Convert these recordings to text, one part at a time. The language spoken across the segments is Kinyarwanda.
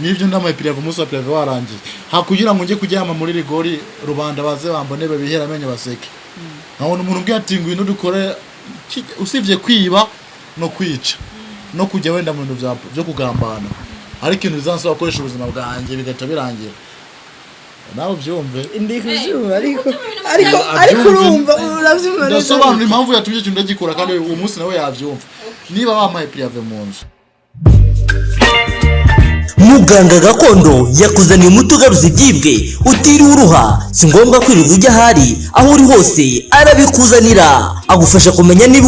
Nivyo ndamaye pirave umunsi wa pirave warangiye hakugira ngo nje kujyama muri rigori rubanda baze bambone babihera amenyo baseke nabona umuntu ubwiye ati ngwino dukore usivye kwiba no kwica no kujya wenda mu bintu byo kugambana ariko ikintu bizansaba gukoresha ubuzima bwanjye bigaca birangira nawe byumve ndikuzuba ariko urumva uravyumva ndasobanura impamvu yatumye cyo ndagikora kandi uwo munsi nawe yavyumva niba bamaye pirave mu nzu. Muganga gakondo yakuzaniye umuti ugaruza ibyibwe utiriwe uruha, si ngombwa kwirirwa ujya ahari, aho uri hose arabikuzanira, agufasha kumenya niba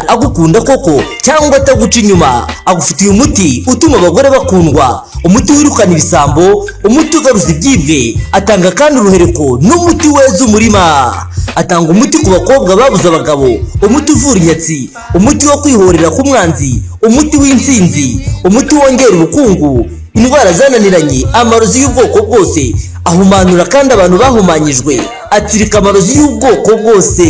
agukunda koko cyangwa ataguca inyuma. Agufitiye umuti utuma abagore bakundwa, umuti wirukana ibisambo, umuti ugaruza ibyibwe, atanga kandi uruhereko n'umuti weza umurima. Atanga umuti ku bakobwa babuze abagabo, umuti uvura inyatsi, umuti wo kwihorera ku mwanzi, umuti w'insinzi, umuti wongera ubukungu, indwara zananiranye, amarozi y'ubwoko bwose, ahumanura kandi abantu bahumanyijwe, atsirika amarozi y'ubwoko bwose,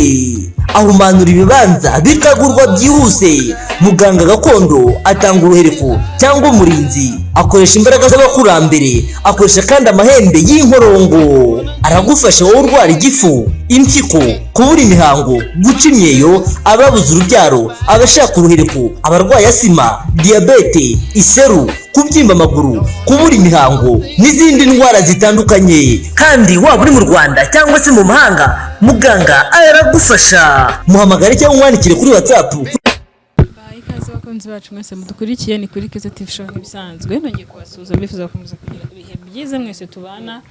ahumanura ibibanza bikagurwa byihuse. Muganga gakondo atanga uruhereko cyangwa umurinzi, akoresha imbaraga z'abakurambere, akoresha kandi amahembe y'inkorongo. Aragufasha wowe urwara igifu, impyiko, kubura imihango, guca imyeyo, ababuze urubyaro, abashaka uruhereko, abarwaye asima, diabete, iseru, kubyimba amaguru, kubura imihango n'izindi ndwara zitandukanye. Kandi waba uri mu Rwanda cyangwa se mu mahanga, muganga aragufasha. Muhamagare cyangwa umwandikire kuri WhatsApp. Ikaze bakunzi bacu mwese mudukurikiye, ni kuri Keza TV show nk'ibisanzwe. Nongeye kubasuhuza mbifuza gukomeza kugira ibihe byiza mwese tubana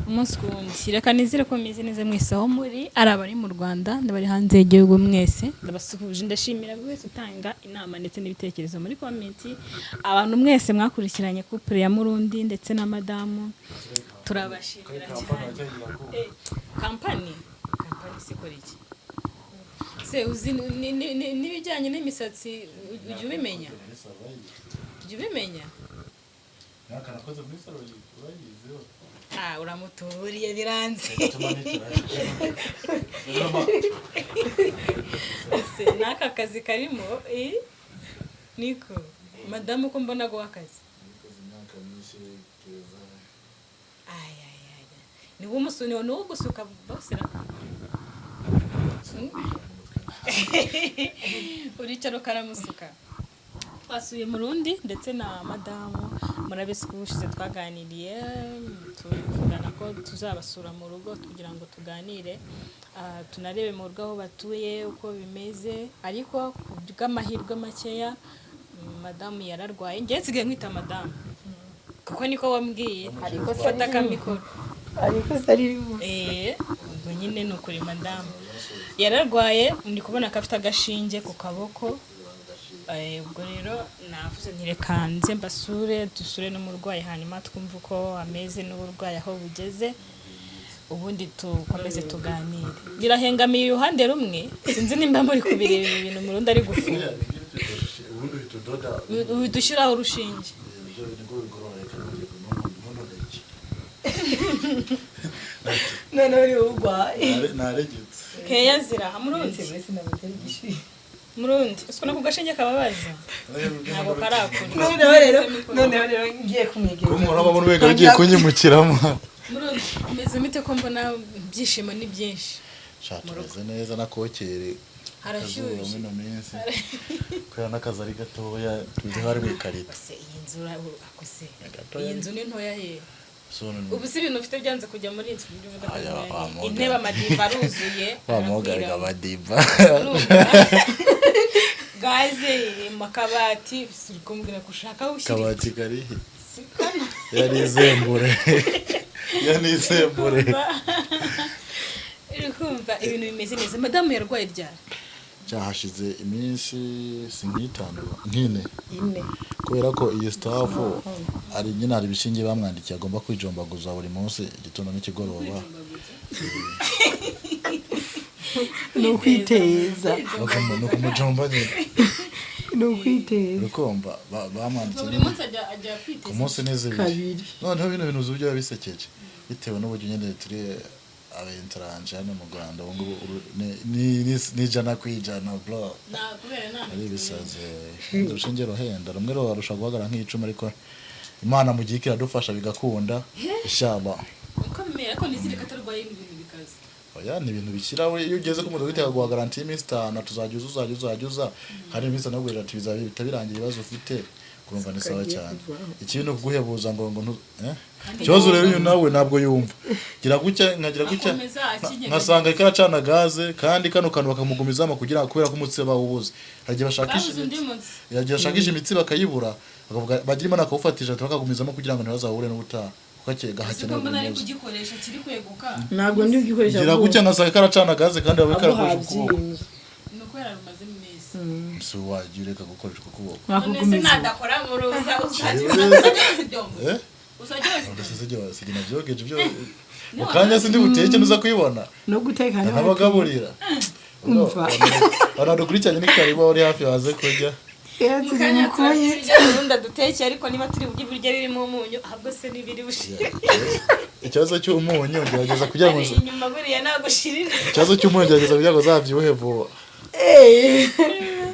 umunsi ku wundi. Reka nizere ko meze neza mwese aho muri, ari abari mu Rwanda n'abari hanze y'igihugu mwese ndabasuhuje. Ndashimira buri wese utanga inama ndetse n'ibitekerezo muri comment. Abantu mwese mwakurikiranye couple ya Murundi ndetse na madamu, turabashimira cyane. Kampani sikora iki? Se uzi n'ibijyanye n'imisatsi ujye ubimenya? Ujye ubimenya? Nakanakoze muri salon urayizeho. Uramuturiye biranze. Se naka kazi karimo niko madamu ko mbona go akazi. Ni wo musoni wo no gusuka bosera. Uricara karamusuka. Twasuye Murundi ndetse na madamu, murabese kubushize twaganiriye, tuvugana ko tuzabasura mu rugo kugira ngo tuganire, tunarebe mu rugo aho batuye uko bimeze. Ariko bw'amahirwe makeya madamu yararwaye. Ngiye nsigaye nkwita madamu kuko niko wambwiye, ariko fata kamikoro, ariko sari ubwo nyine ni ukuri madamu yararwaye. Ndi kubona ko afite agashinge ku kaboko, ubwo rero navuze ntireka nze mbasure, dusure n'umurwayi hanyuma twumva uko ameze n'uburwayi aho bugeze, ubundi tukomeze tuganire. Birahengamiye uruhande rumwe, sinzi nimba muri kubireba ibintu Murundi ari gufunga. Dushyiraho urushinge. none uri urwaye Naregetse. Keya zira Murundi. Murundi usikona ku gashinge kababaza ntabwo karakura. none rero ngiye kumwegera Kumuraba mu rwego rugiye kunyimukiramo. Murundi umeze mite ko mbona byishimo ni byinshi? Shatumeze neza nakokere. Harashyushye mu minsi. Kwera nakazi ari gatoya tuzi hari mu karita. Iyi nzu akose. Iyi nzu ni ntoya he? Ubu si ibintu ufite byanze kujya muri inzu by'uvuga ko intebe amadiva aruzuye. Wamugarika amadiva. Gaze makabati sirikumbwira kushaka ushiri. Kabati kari. Yarizembure. Yanizembure. Irikumva ibintu bimeze neza. Madamu yarwaye ryari? Cyahashize iminsi nk'itanu nkine. Kubera ko iyi staff ari nyina ari bishingiye bamwandikiye agomba kwijombaguza buri munsi igitondo n'ikigoroba. no kwiteza Bakamba no kumujomba nyine. no kwiteza Urukomba bamwandikiye Buri munsi ajya kwiteza. ku munsi n'izibiri. kabiri. Noneho bino bintu z'ubyo bisekeje bitewe n'uburyo nyine turi abentranje hano mu Rwanda ubu ngubu ni jana kwijana bro. Na kubera nta ari bisaze urushinge ruhenda rumwe rurusha guhagara nk'icuma ariko Imana mu gihe kiradufasha bigakunda inshallah. uko bimera ko nizireka atarwaye ibintu bikaze. Oya ni ibintu bikirawe iyo ugeze ku mudogiteri akaguha garanti y'iminsi 5 tuzajya hari iminsi anagurira ati bizabe bitabirangira ibibazo ufite kurumva ni sawa cyane. Ikintu kuguhebuza ngo ikibazo rero uyu nawe ntabwo yumva gira gutya nkasanga karacana gaze kandi kano kantu bakamugumizamo kugira kubera ko umutsi bawubuze hagiye bashakisha imitsi bakayibura bakavuga bagira imana akawufatisha bakagumizamo kugira ngo ntibazahure n'ubutaha ukakega hakenewe kugikoresha kiri kweguka ntabwo ndi gikoresha gira gutya nkasanga karacana gaze kandi babe karakoresha ukuboko nuko yararumaze mezi so wagireka gukoresha ukuboko none nadakora mu ruza sigina byogeje byo ukanya sindi buteke nuza kuyibona no guteka n'abagaburira umva baradukurikiranye n'ikariba uri hafi waze kujya mukanya urundi duteke ariko niba turi buryo birya birimo umunyu ahubwo se nibiri bushire ikibazo cy'umunyu ngerageza kugira ngo inyuma buriya nagushirire ikibazo cy'umunyu ngerageza kugira ngo zabyibuhe vuba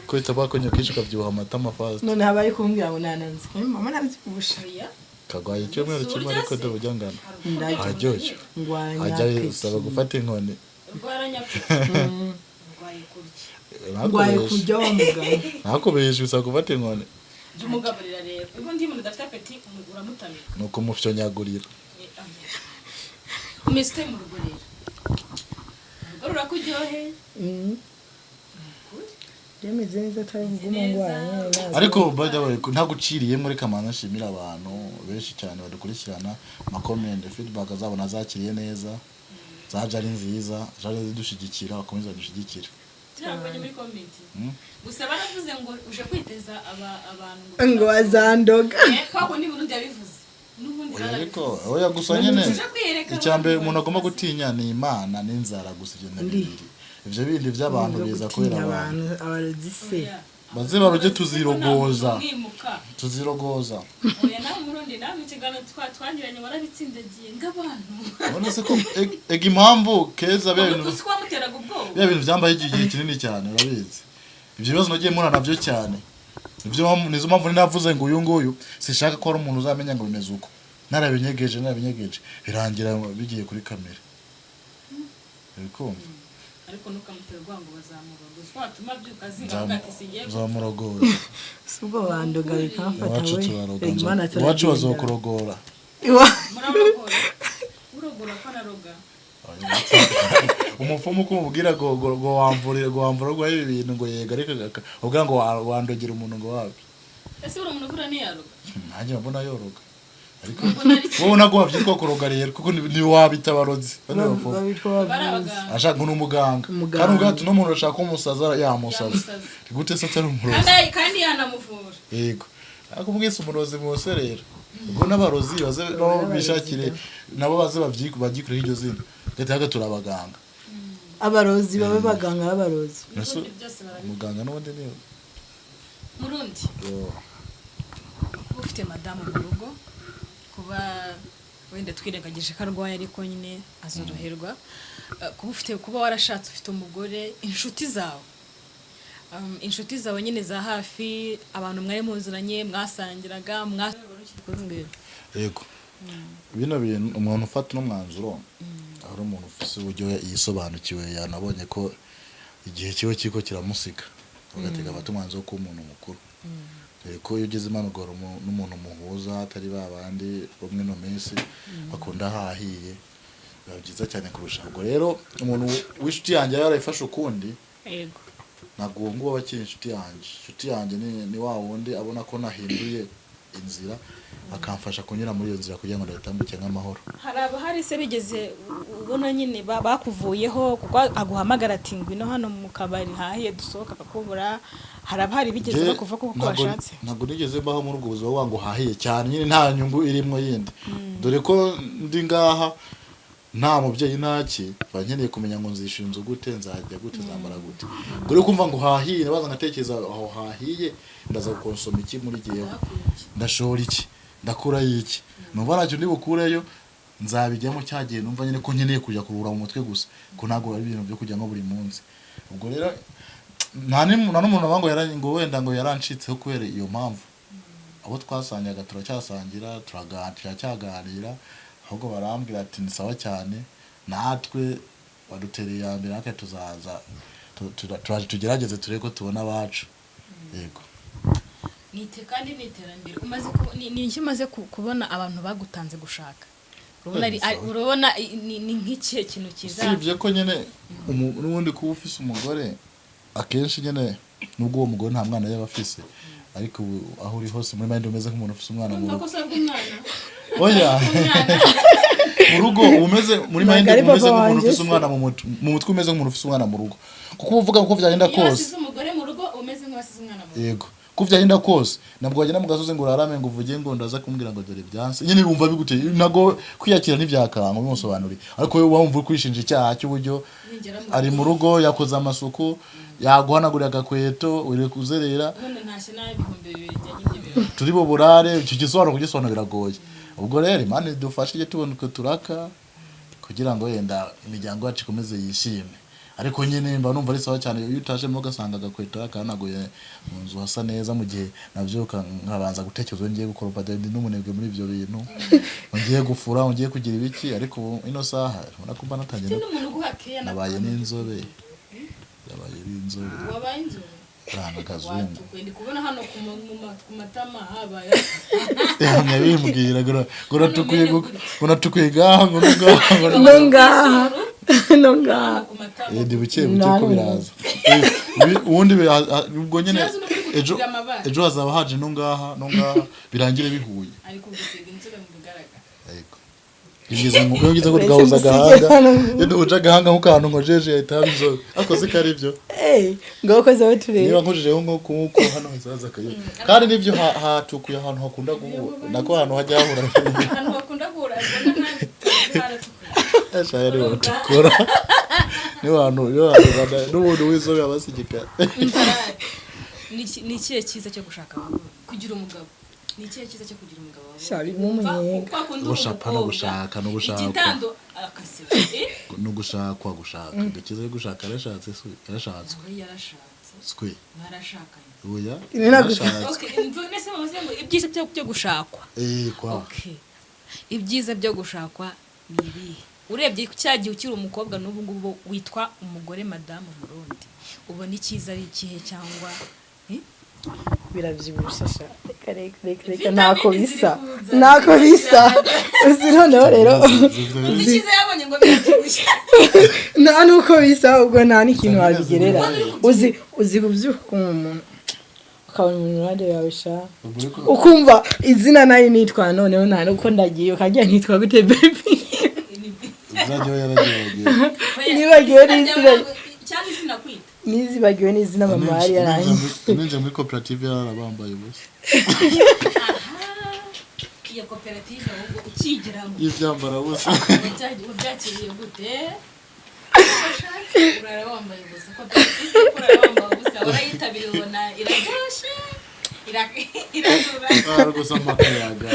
kwita bakonyo kisha kabyibuha amatama fast none habaye kumbwira ngo nananze mama nabyibusha kagwaye cyumweru kimwe ariko ndabujya ngana araryoshye ajya usaba gufata inkoni ngwaye kurya wa mugabo nakobeje usaba gufata inkoni umugaburira rero ubwo ndi muntu dafite apeti uramutamira nuko mufyonyagurira umeste mu rugorero urugorora kuryohe Yemeze neza atari nguma ngwanye ariko badawe ntaguciriye muri kamana nshimira abantu benshi cyane badukurikirana amakomende feedback zabo nazakiriye neza zaje ari nziza zaje zidushigikira bakomeza dushigikira cyangwa muri comment gusa baravuze ngo uje kwiteza abantu ngo bazandoga kwako ni Burundi yabivuze nubundi ariko oya gusa nyene icyambe umuntu agomba gutinya ni Imana n'inzara gusa igenda bibiri ivyo bindi by'abantu biza kubera abantu abarazise baze baroje tuzirogoza oya nawe Burundi nawe ikigano twangiranye warabitsindagiye ngabantu none se ko ega impamvu keza bya bintu byambaye igihe kinini cyane urabizi ibyo bibazo nagiye mura navyo cyane ivyo nizo mpamvu ninavuze ngo uyu nguyu sishaka ko ari umuntu uzamenya ngo bimeze uko narabinyegeje birangira bigiye kuri kamera bikumva ariko nukamutera ngo bazamurogoza twatuma byukazinga hagati singiye zamurogoza subwo bandoga bikamfata we Imana wacu bazokurogora urogora ko naroga umupfumu kumubwira ngo wamvura rwa ibi bintu ngo yega ariko ubwa ngo wandogera umuntu ngo wapi ese uri umuntu kura ni yaroga nanjye mbona yoroga ariko wowe nago wavyitwa kuroga rero kuko ni wabitabarozi ashaka n'umuganga kandi ubwato no muntu ashaka umusaza yamusaza gute se cyane umurozi kandi yanamuvura yego ako mbwise umurozi mwose rero ubwo n'abarozi baze no bishakire nabo baze babyikure iryo zina gataga turabaganga abarozi babe baganga abarozi muganga n'ubundi ni Murundi ufite madamu mu rugo kuba wenda twirengagije ko arwaye ariko nyine azoroherwa kuba warashatse ufite umugore inshuti zawe nyine za hafi abantu mwari muziranye mwasangiraga yego bino bintu umuntu ufata n'umwanzuro ari umuntu ufite uburyo yisobanukiwe yanabonye ko igihe kiwe kiko kiramusika ugatega abatumwanzo ko umuntu mukuru ko iyo ugeze imanugoro n'umuntu muhuza atari babandi bamwe no menshi bakunda hahiye biba byiza cyane kurusha ubwo rero umuntu w'inshuti yanjye yarayifashe ukundi yego ntabwo ngo abakiri inshuti yanjye ni wa wundi abona ko nahinduye inzira akamfasha kunyura muri iyo nzira kugira ngo ndatambuke nk'amahoro hari se bigeze ubona nyine bakuvuyeho kuko aguhamagara ati ngwino hano mu kabari hahiye dusohoka akakubura hari bigeze bakuva kuko washatse ntabwo nigeze mbaho muri ubwo buzima wangu hahiye cyane nyine nta nyungu irimo yindi dore ko ndi ngaha nta mubyeyi ntaki bankeneye kumenya ngo nzishyura inzu gute nzajya gute zambara gute dore kumva ngo hahiye nabaza ngatekereza aho hahiye ndaza gukonsoma iki muri gihe ndashora iki ndakura iki numva nacyo ndi bukureyo nzabijyamo cyagiye numva nyine ko nkeneye kujya kurura mu mutwe gusa ko ntago ari ibintu byo kujyamo buri munsi ubwo rero nta n'umuntu ngo wenda ngo yarancitseho kubera iyo mpamvu abo twasanyaga turacyasangira turacyaganira ahubwo barambwira ati ni sawa cyane natwe badutereye ya mbere natwe tuzaza tugerageze turebe ko tubona abacu yego kandi niterambere ni iki umaze kubona abantu bagutanze gushaka urabona ni nk'ikihe kintu cyiza usibye ko nyine n'ubundi kuba ufise umugore akenshi nyine nubwo uwo mugore nta mwana yaba afise ariko aho uri hose muri mind umeze nk'umuntu ufise umwana mu rugo oya mu rugo umeze muri mind umeze nk'umuntu ufise umwana mu mutwe umeze nk'umuntu ufise umwana mu rugo kuko uvuga ko vyagenda kose umugore mu rugo umeze nk'uwasize umwana mu rugo yego kuvyagenda kose nabwo wagenda mu gasozi ngo urarame ngo uvuge ngo ndaza kumbwira ngo dore byanse nyine bumva biguteye nago kwiyakira ntivyakanga bimusobanuri ariko wowe wumva kwishinja icyaha cy'uburyo ari mu rugo yakoze amasuku yaguhanagurira agakweto uri kuzerera turi bo burare icyo gisobanuro biragoye ubwo rero Imana idufashe tubona uko turaka kugira ngo yenda imiryango yacu ikomeze yishime ariko nyine mba numva ari sawa cyane iyo utaje mo gasanga agakweto akanaguye mu nzu hasa neza mu gihe navyuka nkabanza gutekereza ngiye gukora padende n'umunebwe muri ibyo bintu ngiye gufura ngiye kugira ibiki ariko ino saha nakumva natangiye nabaye n'inzobe yabaye n'inzobe wabaye inzobe Rana kazungu ndi kubona hano ku matama habaye yamye bimbwira gora tukuye gaha ngo nonga ndi buke ko biraza ubundi ubwo nyene ejo hazaba haje no ngaha birangire bihuye ariko gusiga inzobe mu bigaragara ariko Ngize ngo twahuza gahanga iyo duhuja gahanga nk'ukantu ngo jeje yahita inzobe akoze kari byo ngo koze aho tureba niba nkujijeho nko kuko hano hazaza kayo kandi nivyo hatukuye ahantu hakunda guhura nako ahantu hajya hahura ahantu hakunda guhura ashayari watukora ni wantu n'umuntu w'izobe abasigika ni ikihe cyiza cyo gushaka kugira umugabo ni ikihe cyiza cyo kugira umugabo shabi mumunyenga gushaka no gushaka igitando akasiba no gushaka ndakize gushaka yarashatse skwe narashakanye oya nese muze ibyiza byo gushakwa kwa ibyiza byo gushakwa nibi urebye cyagiye ukiri umukobwa n'ubu ngubu witwa umugore madame Burundi ubona icyiza ari ikihe cyangwa biravyibusha reka ntako bisa uzi noneho rero icyiza yabonye ngo biravyibusha nta nuko bisa ubwo nta n'ikintu wabigerera uzi kuvyuka umuntu ukabona umuntu wande yawe sha ukumva izina nayo nitwa noneho nta nuko ndagiye ukagira nitwa gute baby nibagiwe n'izina cyane sinakwita nizibagiwe n'izina mama yari yarangize ninje muri koperative yarabambaye bose iyo koperative ahubwo ukigiramo ivyambara bose ubyakiriye gute urara wambaye bose koperative urara wambaye bose urayitabiriye ubona iraryoshe gusama akayaga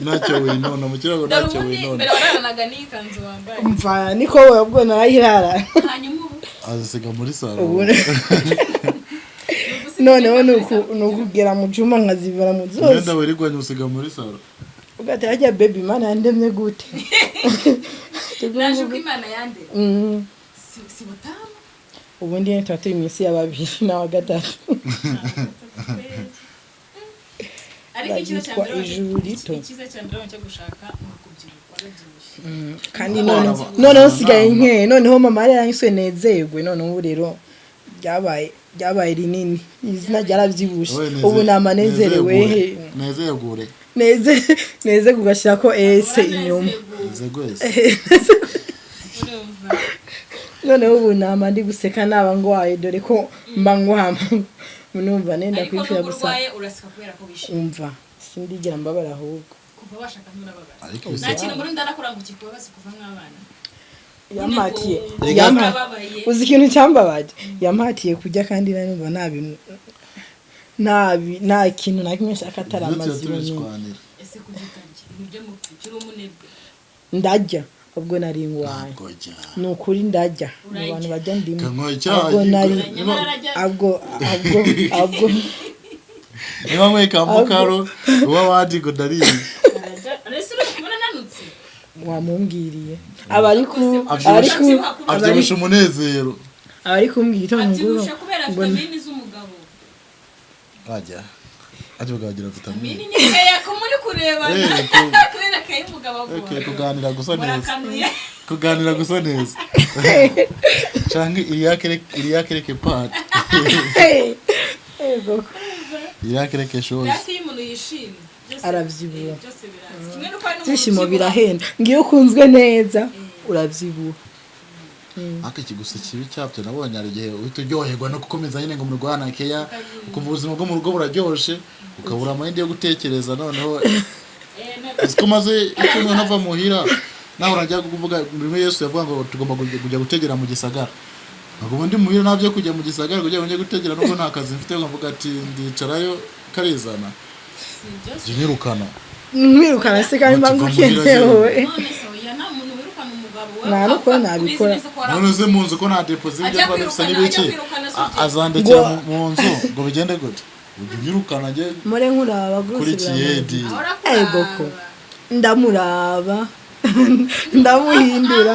ntacyo winona mu kirago ntacyo winona mbere wararanaga n'ikanzu wambaye mva niko wowe ubwo narayirara hanyuma ubu azisiga muri salo noneho nukugera mu cyumba nkazibara mu zose ngenda werigwanye usiga muri salo ugatera ajya baby Imana yandemye gute naje ko Imana yande si butamu ubundi ni turi mu isi y'ababiri na wa gatatu ariko ikiza cyambere cyo gushaka kandi noneho sigaye nke noneho mama yari yanyiswe nezerwe noneho rero byabaye rinini izina ryaravyibushe ubu namanezerewe nezegure neze kugashyira ko ese inyuma noneho ubu nama ndi guseka naba ngwaye dore ko mba ngwama munumva nenda kwifira gusa umva sindigera mbabara ahubwo kuva bashaka n'ababara nta kintu muri ndarakora ngo kikubabaze kuva nk'abana yampatiye uzi ikintu cyambabaje yampatiye kujya kandi numva nta kintu na kimwe nshaka ataramazi ese kugitangira nibyo mu kiri umunebwe ndajya ubwo nari ngwaye nukuri ndajya abantu bajya ndimo niba mweka mukaro uba waji ngo ndariye wamumbwiriye abari abyibusha umunezero kumbwira ngo ajya bagira vitamine kuganira gusa neza cyangwa iriyakereke pati iriyakereke shozi aravyibuha byishimo birahenda ngiyo ukunzwe neza uravyibuha aka ikigusa kibi cyabyo nabonye ari gihe uhita uryoherwa no gukomeza nyine ngo mu Rwanda keya ukumva ubuzima bwo mu rugo buraryoshe ukabura amahindi yo gutekereza noneho ko maze icyumwe nava muhira naho urajya kuvuga bimwe Yesu yavuga ngo tugomba kujya gutegera mu gisagara ntabwo ndi muhira nabyo kujya mu gisagara kujya njye gutegera nuko nta kazi mfite ngavuga ati ndicarayo karizana mwirukana se kandi mbangukenewe naruko nabikora none ze mu nzu ko nta deposit byo kwa bifisa n'ibiki azandekera mu nzu ngo bigende gute unyirukana nge more nkuraba gose kuri kiyedi egoko ndamuraba ndamuhindura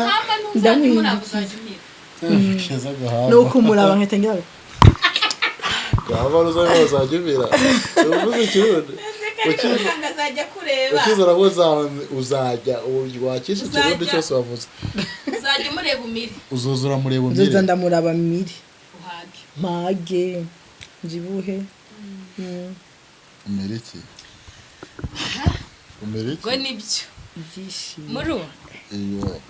nuko umuraba nketengira Gahoro zayo zajibira uvuze ikirundi ukizazajya kureba ukizara ngo uzajya wakisha ikirundi cyose wavuze uzajya mureba umiri uzuzura mureba umiri nzoza ndamuraba miri uhage mage njibuhe umeriki ngo nibyo byishimo muru iyo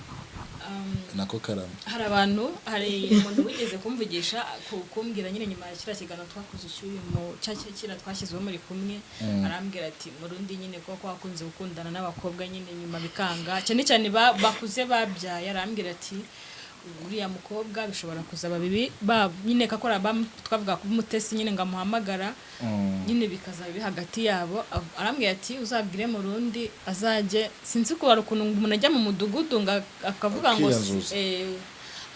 nako karama hari abantu hari umuntu wigeze kumvugisha kumbwira nyine nyuma ya kira kigano twakoze cyuyu mu cyakira twashyizweho muri kumwe arambwira ati murundi nyine ko kwakunze gukundana n'abakobwa nyine nyuma bikanga cyane cyane bakuze babyaye arambwira ati uriya mukobwa bishobora kuzaba bibi nyine kakora twavuga ku mutesi nyine ngamuhamagara nyine bikazaba bibi hagati yabo arambwira ati uzabwire murundi azaje sinzi ko hari ukuntu umuntu ajya mu mudugudu akavuga ngo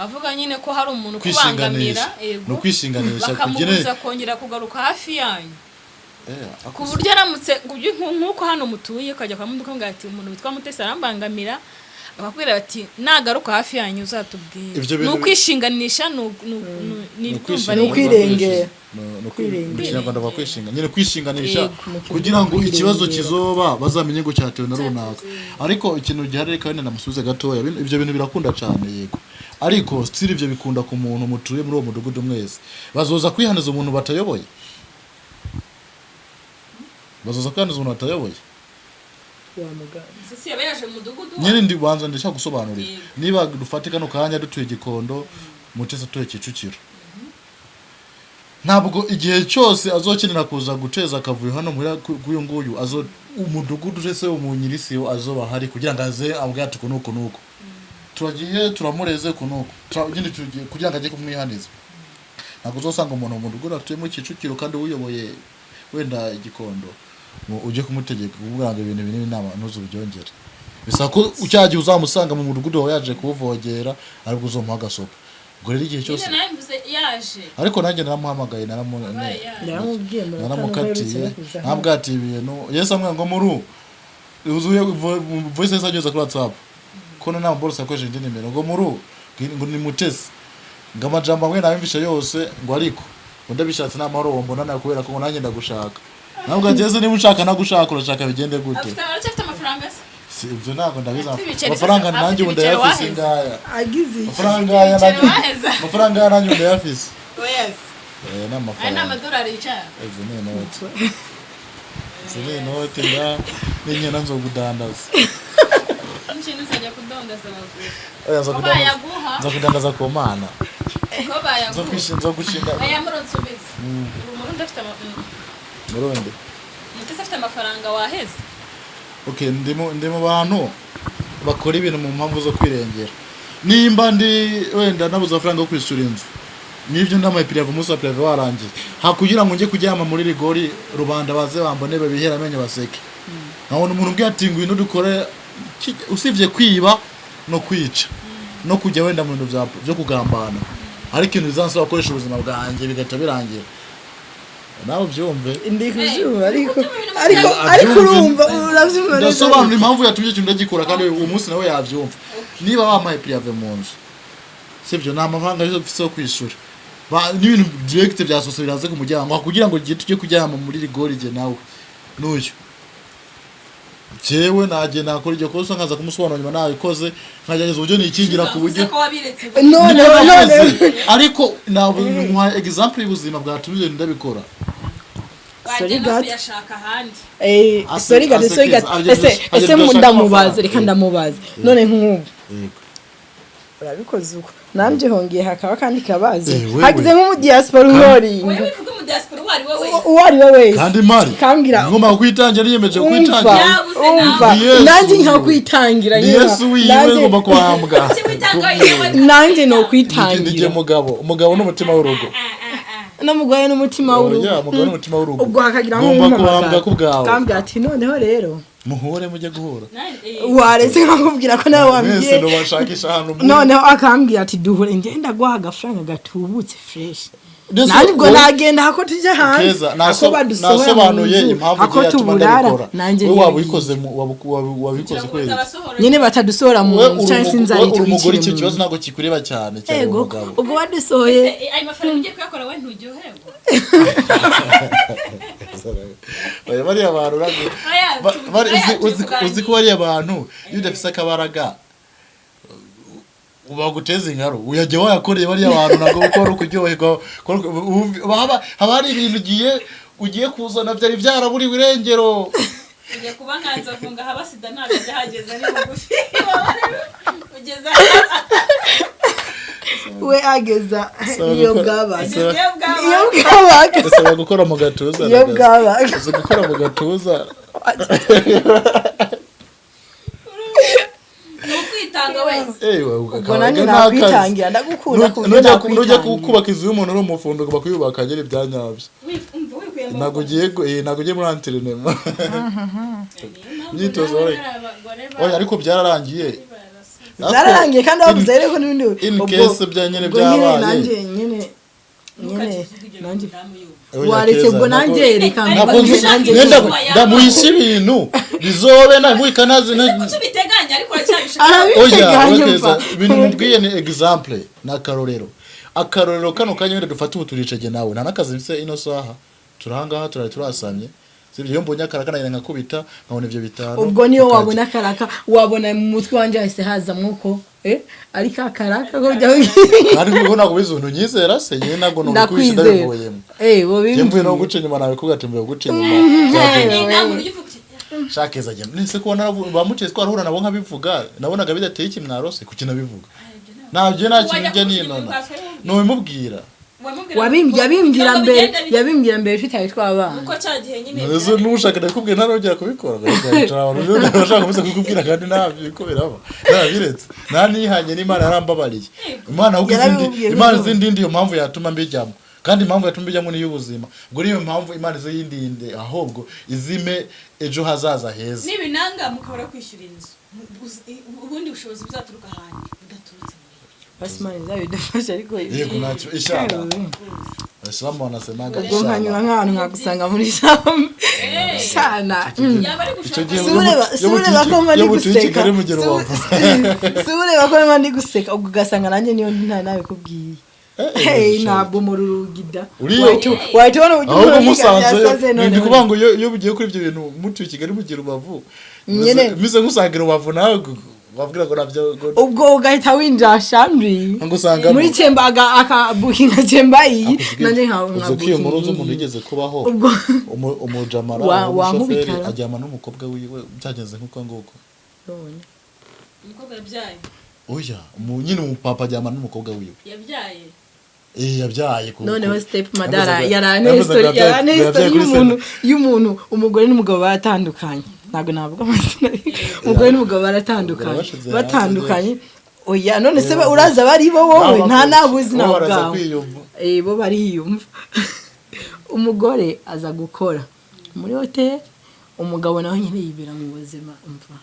avuga nyine ko hari umuntu kubangamira no kwishinganisha kugira kongera kugaruka hafi yanyu ku buryo aramutse nk'uko hano mutuye ukajya kwa muduka ngo ati umuntu witwa mutesi arambangamira abakubwira bati nagaruka hafi yanyu uzatubwira nukwishinganisha nukwirengera Kinyarwanda bakwishinga nyine kwishinganisha kugira ngo ikibazo kizoba bazamenye ngo cyatewe na runaka ariko ikintu gihari kandi namusubize gatoya ibyo bintu birakunda cyane yego ariko still ibyo bikunda ku muntu mutuye muri uwo mudugudu mwese bazoza kwihaniza umuntu batayoboye nyine ndi banza ndashaka gusobanurira niba dufate kano kanya dutuye Gikondo mutese tuye Kicukiro ntabwo igihe cyose azokenera kuza guteza akavuyo hano muri kuyo nguyu azo umudugudu ese umunyirisiyo azoba hari kugira ngo aze abwate kunuko nuko turagiye turamureze kunuko nyine tugiye kugira ngo ajye kumwihaniza ntabwo uzosanga umuntu mu mudugudu atuye mu Kicukiro kandi uyoboye wenda Gikondo uje kumutegeka kuvuga ngo ibintu binini nama ntuzo byongera bisa ko ucyagiye uzamusanga mu mudugudu wawe yaje kuvogera ariko uzomuha gasopa gore igihe cyose ariko nanjye naramuhamagaye naramukatiye ntabwatiye ibintu Yesu amwe ngo muri uzuye voice yanyuze kuri WhatsApp kono na mboro sakoje ndi nimero ngo muri ngo ni mutesi ngamajambo amwe nabimvisha yose ngo ariko ndabishatse namahoro wombona nakubera ko nanjye ndagushaka ntabwo ageze niba ushaka nagushaka urashaka bigende gute afite amafaranga si ibyo ntabwo ndabiza amafaranga nanjye ubu ndayafise ngaya agize amafaranga ya nanjye ndayafise yes n'amafaranga n'amadolari yicara izi ni inoti nga n'inyana nzo kudandaza ikintu uzajya kudondaza abagore nzo kudandaza ku mana ko bayaguha nzo gushinga bayamurotse ubizi umurundi afite murundi mutese afite amafaranga waheze okay ndi mu bantu bakora ibintu mu mpamvu zo kwirengera nimba ndi wenda nabuze amafaranga yo kwishyura inzu nibyo ndamaye prive umunsi wa prive warangiye hakugira ngo nje kujyama muri rigori rubanda baze bambone babihera amenyo baseke nabona umuntu ubwiye ati ngwino dukore usivye kwiba no kwica no kujya wenda mu bintu byo kugambana ariko ikintu bizansaba gukoresha ubuzima bwanjye bigata birangira nawe byumve ndi kubyumva ariko urumva urabyumva neza ndasobanura impamvu yatumye ikintu ndagikora kandi uwo munsi nawe yabyumva niba wampaye prive mu nzu sibyo nta mafaranga yo kwishura n'ibintu direct bya sosiyete biraze ku muryango kugira ngo gihe tujye kujyama muri rigori je nawe n'uyu jewe nagiye nakora iryo kosa nkaza kumusobanura nyuma nabikoze nkagerageza uburyo nikingira ku buryo none ariko ntabwo nkwa example y'ubuzima bwatumye ndabikora sorry god yashaka ahandi sorry god ese ndamubaza reka ndamubaza none nk'ubu urabikoze uko nanje hongeye hakaba kandi kabazi hagize nk'umu diaspora uhori wewe bivuga mu diaspora uwari we wese kandi mari kambwira ngoma kwitangira niyemeje kwitangira umva nanje nka kwitangira Yesu wiwe ngoma kwambwa nanje no kwitangira ndije umugabo n'umutima w'urugo n'umugore n'umutima w'urugo umugore n'umutima w'urugo ubwo hakagira nk'umwambwa kubwawe kambwira ati noneho rero muhure mujye guhura waretse nkakubwira ko nawe wambwiye mwese no bashakisha ahantu noneho akambwira ati duhure ngenda guha agafaranga gatubutse fresh nani ubwo nagenda hako tujye hanze ako nasobanuye impamvu tuburara nanjye wowe wabikoze wabikoze kweli nyine batadusohora mu cyangwa sinzari umugore icyo kibazo ntabwo kikureba cyane cyane umugabo ubwo wadusohoye ayo mafaranga ugiye kuyakora we ntujyoherwa bari abantu uzi ko bari abantu iyo udafise akabaraga ubaguteza inkaro uyajya wayakoreye bari abantu ntabwo ukora ukuryoherwa haba hari ibintu ugiye kuzana byari byaraburiwe irengero ugiye kuba nkanza vunga haba sida ntabwo byahageze ni bugufi ugeza we ageza iyo bwabaga ndasaba gukora mu gatuza iyo bwabaga uzi gukora mu gatuza kwitanga wese ubwo nanjye nakwitangira ndagukunda nujya kubaka inzu y'umuntu uri umufundo ugomba kuyubaka agera ibyanyabyo ntabwo ugiye muri anterinema imyitozo ariko byararangiye kandi wabuze rero n'ibindi in case bya nyene byabaye nanjye waretse ubwo nanjye reka ndamuhisha ibintu bizobe namwikanazi biteganya ariko aracyabishaka ibintu mubwiye ni example akarorero kano kanya wenda dufata ubu turicege nawe nta nakazi bise ino saha turahangaha turasamye sibyo iyo mbonye akaraka nari nkakubita nkabona ivyo bitaro ubwo niyo wabona akaraka wabona mu mutwe wanje hahise haza mwuko ariko akaraka ko bya ariko ubwo nako bizuntu nyizera se nyine ntabwo no kubisha ndabivuyemo bo bimwe mvuye no guca nyuma nawe kugatembe guca nyuma shakeza je nese ko bamucye twarahura nabo nkabivuga nabonaga bidateye ikimwarose kuki nabivuga nabyo nta kintu njye ninona no bimubwira yabimbwira mbere fitaye twabana uko cyagihe nyine nazo nushaka ndakubwiye narongera kubikora bashaka kuza kukubwira kandi nabikoberaho nabiretse ntanihanye n'Imana yarambabariye Imana zindi ndiyo mpamvu yatuma mbijyamo kandi impamvu yatuma mbijyamo ni y'ubuzima ubwo niyo mpamvu Imana izindinde ahubwo izime ejo hazaza heza nibinanga mukabara kwishyura inzu ubundi bushobozi buzaturuka ahantu budaturutse Basmani zawe dafasha ariko yego nacyo ishaka Islamu wanasemaga ubwo nkanyura nk'ahantu nkagusanga muri shamba shana sure bakoma ndi guseka sure bakoma ndi guseka ubwo gasanga nanjye niyo nta nawe kubwiye ntabwo mu rugida wahita ubona ahubwo musanze ndi kuvuga ngo iyo bugiye kuri ibyo bintu mutu i Kigali mugira Rubavu mise ngusangira Rubavu nawe wabwira ngo nabyo ubwo ugahita winjira shambi muri Chembaga akabukinga Chembayi nanje nkabukiye mu ruzo umuntu yigeze kubaho umujamara umushoferi ajyama n'umukobwa wiwe byageze nkuko nguko umukobwa yabyaye oya nyine umupapa ajyama n'umukobwa wiwe yabyaye yabyaye noneho step madara yarane history y'umuntu umugore n'umugabo batandukanye ntabwo navuga amazina umugore n'umugabo batandukanye oya none se uraza bari bo wowe nta nabuzi nabwo bo bariyumva umugore aza gukora muri hotel umugabo nawe nyine yibera mu buzima umva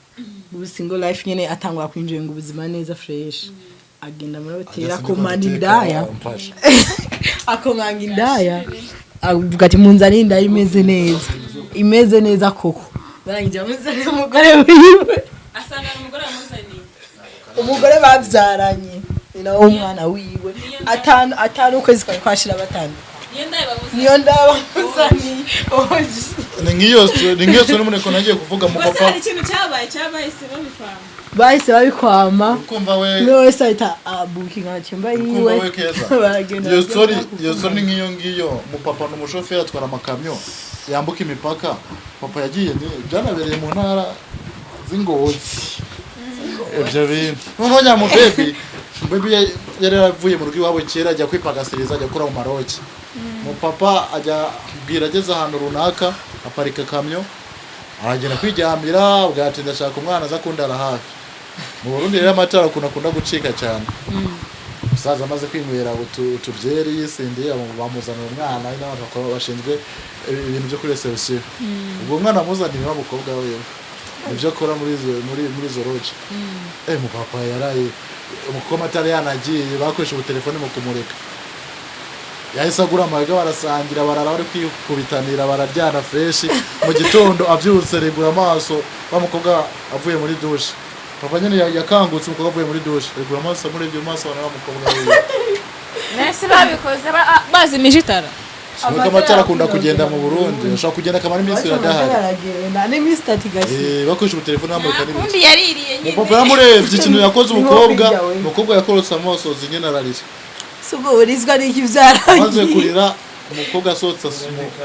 ubu single life nyine atangwa kwinjira ngo ubuzima neza fresh agenda muri hotel akomanga indaya avuga ati munzanire inda imeze neza koko barangije amuzanira umugore wiwe asanga umugore amuzaniye umugore bavyaranye ni nawe umwana wiwe atanu ukwezi kwa kwashira batanu niyo ndabamuzaniye ni ngiyo so n'umuneko nagiye kuvuga mu papa hari ikintu cyabaye se babikwama bahise babikwama kumva we niwe wese ahita abukinga cyumba yiwe iyo story ni ngiyo mu papa n'umushoferi atwara amakamyo yambuka imipaka papa yagiye byanabereye mu ntara z'Ingozi ibyo bintu noneho nyamubebi yari yaravuye mu rugo iwabo kera ajya kwipagasiriza ajya kura mu maroki mu papa ajya bwira ageze ahantu runaka aparika kamyo aragenda kwijyamira bwatinda ashaka umwana aza kundara hafi mu Burundi rero amatara akunda gucika cyane umusaza amaze kwinywera utubyeri yisindiye bamuzanira umwana n'abakora bashinzwe ibintu byo kuri reception ubwo umwana amuzaniye w'umukobwa we ibyo akora muri izo roje mu papa yaraye umukobwa atari yanagiye bakoresha ubutelefone mu kumureka yahise agura amaga barasangira barara bari kwikubitanira bararyana fresh mu gitondo abyutse regura amaso bamukobwa avuye muri douche papa nyine yakangutse umukobwa avuye muri douche regura amaso muri ibyo maso bana bamukobwa we nese babikoze bazimije itara Nuko amatara akunda kugenda mu Burundi ushaka kugenda kamara iminsi iradahari ni iminsi itatu bakoresha ubutelefone bamurika n'ibindi undi yaririye nyine papa yamurebye ikintu yakoze umukobwa yakorotse amaso zinyene ararira sugo urizwa n'iki byaranye maze kurira umukobwa asohotse